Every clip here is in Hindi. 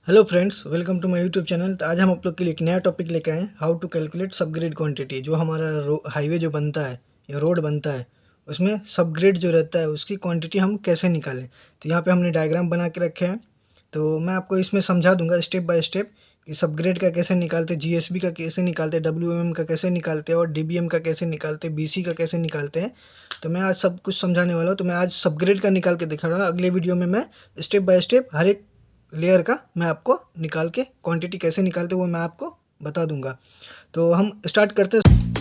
Hello friends, welcome to my YouTube channel. तो आज हम आप लोग के लिए एक नया टॉपिक लेके आए हैं, how to calculate subgrade quantity. जो हमारा हाईवे जो बनता है या रोड बनता है, उसमें सबग्रेड जो रहता है उसकी क्वांटिटी हम कैसे निकालें। तो यहाँ पे हमने डायग्राम बना के रखे हैं, तो मैं आपको इसमें समझा दूंगा स्टेप बाय स्टेप कि सबग्रेड का कैसे निकालते, जीएसबी का कैसे निकालते, डब्ल्यूएमएम का कैसे निकालते और डीबीएम का कैसे निकालते, बीसी का कैसे निकालते हैं। तो मैं आज सब कुछ समझाने वाला हूँ। तो मैं आज सबग्रेड का निकाल के दिखा रहा हूँ। अगले वीडियो में मैं स्टेप बाय स्टेप हर एक लेयर का मैं आपको निकाल के क्वांटिटी कैसे निकालते वो मैं आपको बता दूंगा। तो हम स्टार्ट करते हैं।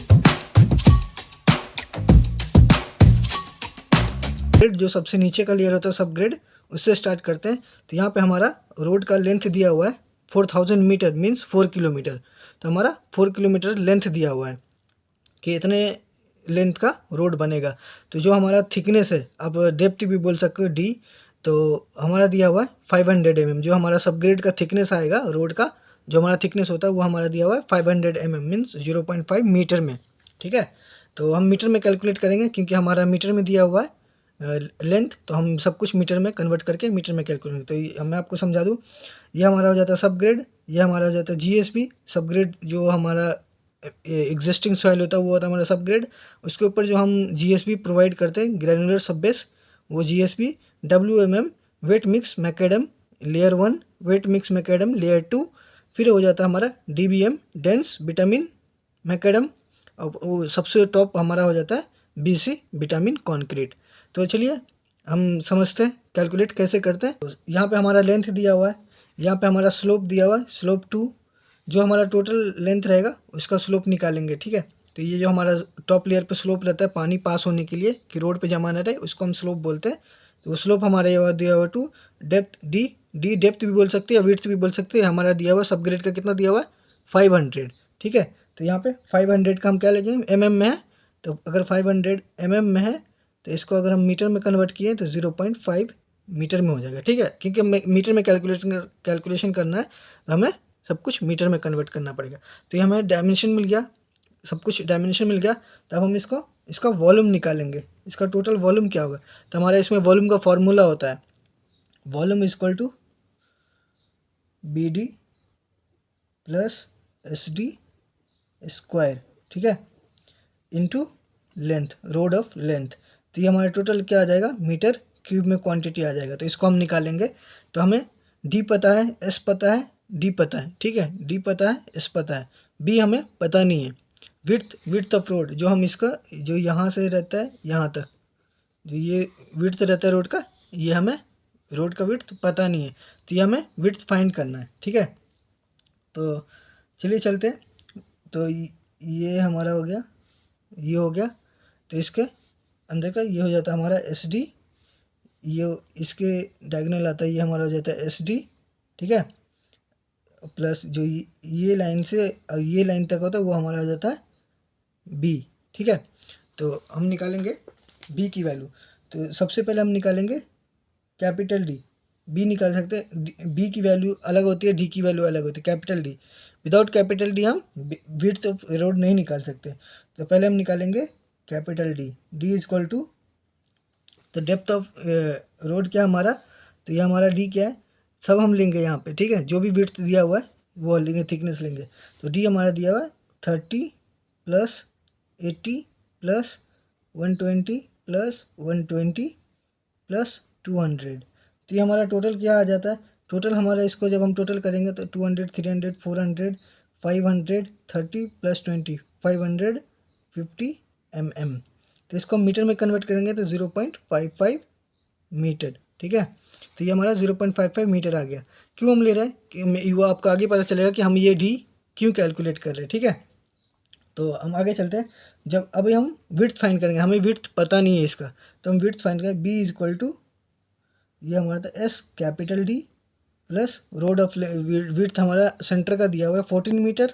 ग्रेड जो सबसे नीचे का लेयर होता है सब ग्रेड, उससे स्टार्ट करते हैं। तो यहाँ पे हमारा रोड का लेंथ दिया हुआ है 4000 मीटर मीन्स 4 किलोमीटर। तो हमारा 4 किलोमीटर लेंथ दिया हुआ है कि इतने लेंथ का रोड बनेगा। तो जो हमारा थिकनेस है, आप डेप्थ भी बोल सकते हो डी, तो हमारा दिया हुआ है 500 mm। जो हमारा सबग्रेड का थिकनेस आएगा रोड का, जो हमारा थिकनेस होता है वो हमारा दिया हुआ है 500 mm मीन्स 0.5 मीटर में। ठीक है, तो हम मीटर में कैलकुलेट करेंगे क्योंकि हमारा मीटर में दिया हुआ है लेंथ, तो हम सब कुछ मीटर में कन्वर्ट करके मीटर में कैलकुलेट। तो मैं आपको समझा दूँ, ये हमारा हो जाता है सब ग्रेड, ये हमारा हो जाता है जीएसबी। सब ग्रेड जो हमारा एग्जिस्टिंग सॉइल होता है वो होता है हमारा सब ग्रेड। उसके ऊपर जो हम जीएसबी प्रोवाइड करते हैं ग्रैनुलर सब बेस, वो GSB. WMM wet mix macadam layer 1, wet mix macadam layer 2। फिर हो जाता है हमारा डीबीएम डेंस विटामिन मैकेडम, और वो सबसे टॉप हमारा हो जाता है बीसी विटामिन कॉन्क्रीट। तो चलिए हम समझते हैं कैलकुलेट कैसे करते हैं। तो यहाँ पे हमारा लेंथ दिया हुआ है, यहाँ पे हमारा स्लोप दिया हुआ है स्लोप 2। जो हमारा टोटल लेंथ रहेगा उसका स्लोप निकालेंगे। ठीक है, तो ये जो हमारा टॉप लेयर पे स्लोप रहता है पानी पास होने के लिए कि रोड पे जमा ना रहे, उसको हम स्लोप बोलते हैं। तो वो स्लोप हमारा ये दिया हुआ 2। डेप्थ डी, डी डेप्थ भी बोल सकते हैं या विड्थ भी बोल सकते हैं। हमारा दिया हुआ सबग्रेड का कितना दिया हुआ है 500। ठीक है, तो यहाँ पे 500 का हम क्या लेंगे, एम में है। तो अगर 500 में है तो इसको अगर हम मीटर में कन्वर्ट किए तो 0.5 मीटर में हो जाएगा। ठीक है, क्योंकि मीटर में कैलकुलेशन करना है तो हमें सब कुछ मीटर में कन्वर्ट करना पड़ेगा। तो ये हमें डायमेंशन मिल गया, सब कुछ डायमेंशन मिल गया। तब हम इसका वॉल्यूम निकालेंगे, इसका टोटल वॉल्यूम क्या होगा। तो हमारा इसमें वॉल्यूम का फॉर्मूला होता है volume equal to B D plus S D square. ठीक है, into length, road of length. तो ये हमारा टोटल क्या आ जाएगा, मीटर क्यूब में क्वांटिटी आ जाएगा। तो इसको हम निकालेंगे। तो हमें डी पता है, एस पता है, डी पता है। ठीक है, डी पता है, एस पता है, बी हमें पता नहीं है। विड्थ ऑफ रोड, जो हम इसका जो यहाँ से रहता है यहाँ तक, जो ये विड्थ रहता है रोड का, ये हमें रोड का विड्थ पता नहीं है। तो ये हमें विड्थ फाइंड करना है। ठीक है, तो चलिए चलते हैं। तो ये हमारा हो गया, ये हो गया। तो इसके अंदर का ये हो जाता है हमारा एस डी, ये इसके डायगोनल आता है, ये हमारा हो जाता है एस डी। ठीक है, प्लस जो ये लाइन से और ये लाइन तक होता है वो हमारा हो जाता है बी। ठीक है, तो हम निकालेंगे बी की वैल्यू। तो सबसे पहले हम निकालेंगे कैपिटल डी। बी निकाल सकते हैं, बी की वैल्यू अलग होती है, डी की वैल्यू अलग होती है। Capital D, without capital D हम विड्थ ऑफ रोड नहीं निकाल सकते। तो पहले हम निकालेंगे capital D. D is equal to, तो डेप्थ ऑफ रोड क्या हमारा, तो ये हमारा डी क्या है, सब हम लेंगे यहाँ पे। ठीक है, जो भी विड्थ दिया हुआ है वो लेंगे, थिकनेस लेंगे। तो डी हमारा दिया हुआ है 30 प्लस 80 प्लस 120 प्लस 120 प्लस 200। तो ये हमारा टोटल क्या आ जाता है, टोटल हमारा इसको जब हम टोटल करेंगे तो 200 300 400 500 30 प्लस 20 550 mm। तो इसको हम मीटर में कन्वर्ट करेंगे तो 0.55 मीटर। ठीक है, तो ये हमारा 0.55 मीटर आ गया। क्यों हम ले रहे हैं कि वो आपको आगे पता चलेगा कि हम ये डी क्यों कैलकुलेट कर रहे हैं। ठीक है, तो हम आगे चलते हैं। जब अभी हम विड्थ फाइंड करेंगे, हमें विड्थ पता नहीं है इसका, तो हम विड्थ फाइंड करें बी इज इक्वल टू, ये हमारा था S capital D plus road of width हमारा सेंटर का दिया हुआ है 14 मीटर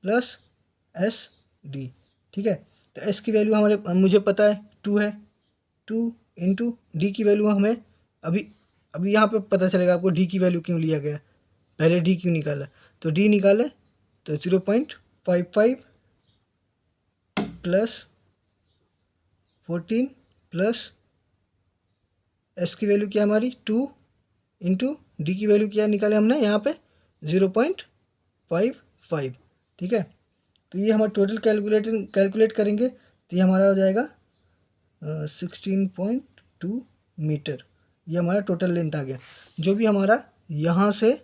प्लस एस डी। ठीक है, तो एस की वैल्यू हमारे मुझे पता है 2 है, 2 इंटू डी की वैल्यू हमें अभी अभी यहाँ पे पता चलेगा आपको डी की वैल्यू क्यों लिया गया, पहले डी क्यों निकाला। तो डी निकाले तो 0.55 प्लस 14 प्लस एस की वैल्यू क्या हमारी 2 इंटू डी की वैल्यू क्या निकाले हमने यहाँ पे 0.55, ठीक है। तो ये हमारा टोटल कैलकुलेट करेंगे तो ये हमारा हो जाएगा 16.2 मीटर। ये हमारा टोटल लेंथ आ गया। जो भी हमारा यहाँ से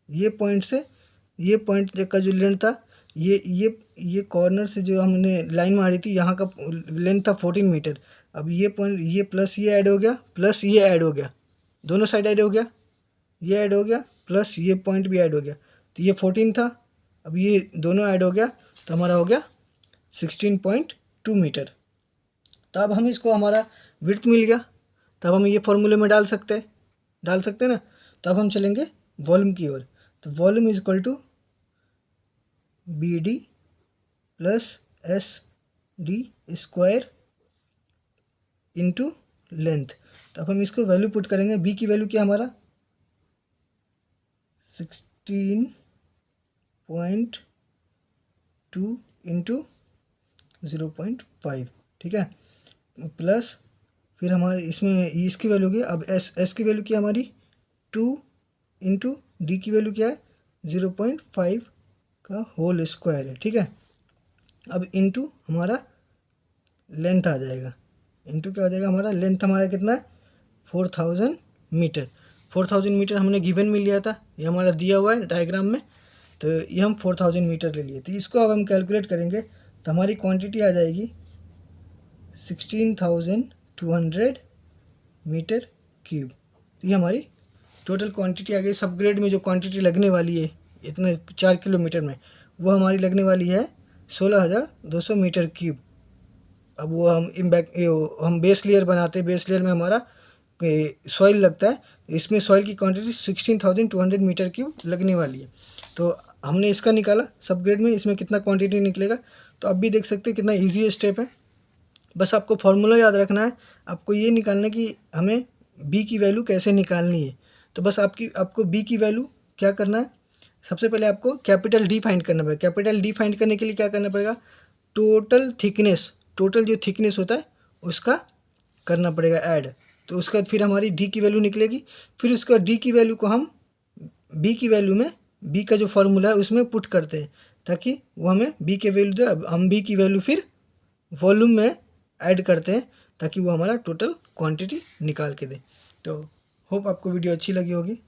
ये पॉइंट का जो लेंथ था, ये कॉर्नर से जो हमने लाइन मारी थी यहाँ का लेंथ था 14 मीटर। अब ये पॉइंट, ये प्लस ये ऐड हो गया, प्लस ये ऐड हो गया, दोनों साइड ऐड हो गया, ये ऐड हो गया प्लस ये पॉइंट भी ऐड हो गया, तो ये 14 था, अब ये दोनों ऐड हो गया तो हमारा हो गया 16.2 मीटर। तो अब हम इसको, हमारा विड्थ मिल गया, तब हम ये फॉर्मूले में डाल सकते हैं ना। तो अब हम चलेंगे वॉल्यूम की ओर। तो volume is equal to B D plus S D square into length. तो अब हम इसको वैल्यू पुट करेंगे। बी की वैल्यू क्या हमारा 16.2 इंटू 0.5, ठीक है, प्लस फिर हमारे इसमें इसकी वैल्यू की, अब एस की वैल्यू क्या हमारी 2 इंटू डी की वैल्यू क्या है 0.5 का होल स्क्वायर है, ठीक है। अब इंटू हमारा लेंथ आ जाएगा, इंटू क्या हो जाएगा हमारा लेंथ, हमारा कितना है 4000 मीटर। 4000 मीटर हमने गिवन में लिया था, ये हमारा दिया हुआ है डायग्राम में, तो ये हम 4000 मीटर ले लिए। तो इसको अब हम कैलकुलेट करेंगे तो हमारी क्वांटिटी आ जाएगी 16,200 मीटर क्यूब। तो ये हमारी टोटल क्वांटिटी आ गई। सब ग्रेड में जो क्वांटिटी लगने वाली है इतने 4 किलोमीटर में, वो हमारी लगने वाली है 16,200 मीटर क्यूब। अब वो हम बेस लेयर बनाते हैं, बेस लेयर में हमारा सॉइल लगता है, इसमें सॉइल की क्वांटिटी 16,200 मीटर क्यूब लगने वाली है। तो हमने इसका निकाला सब ग्रेड में, इसमें कितना क्वांटिटी निकलेगा। तो आप भी देख सकते हैं कितना ईजी स्टेप है। बस आपको फॉर्मूला याद रखना है, आपको ये निकालना है कि हमें बी की वैल्यू कैसे निकालनी है। तो बस आपको बी की वैल्यू क्या करना है, सबसे पहले आपको कैपिटल डी फाइंड करना पड़ेगा। कैपिटल डी फाइंड करने के लिए क्या करना पड़ेगा, टोटल जो थिकनेस होता है उसका करना पड़ेगा ऐड। तो उसका फिर हमारी डी की वैल्यू निकलेगी, फिर उसका डी की वैल्यू को हम बी की वैल्यू में, बी का जो फॉर्मूला है उसमें पुट करते हैं ताकि वो हमें बी के वैल्यू दे। अब हम बी की वैल्यू फिर वॉल्यूम में ऐड करते हैं ताकि वो हमारा टोटल क्वांटिटी निकाल के दे। तो होप आपको वीडियो अच्छी लगी होगी।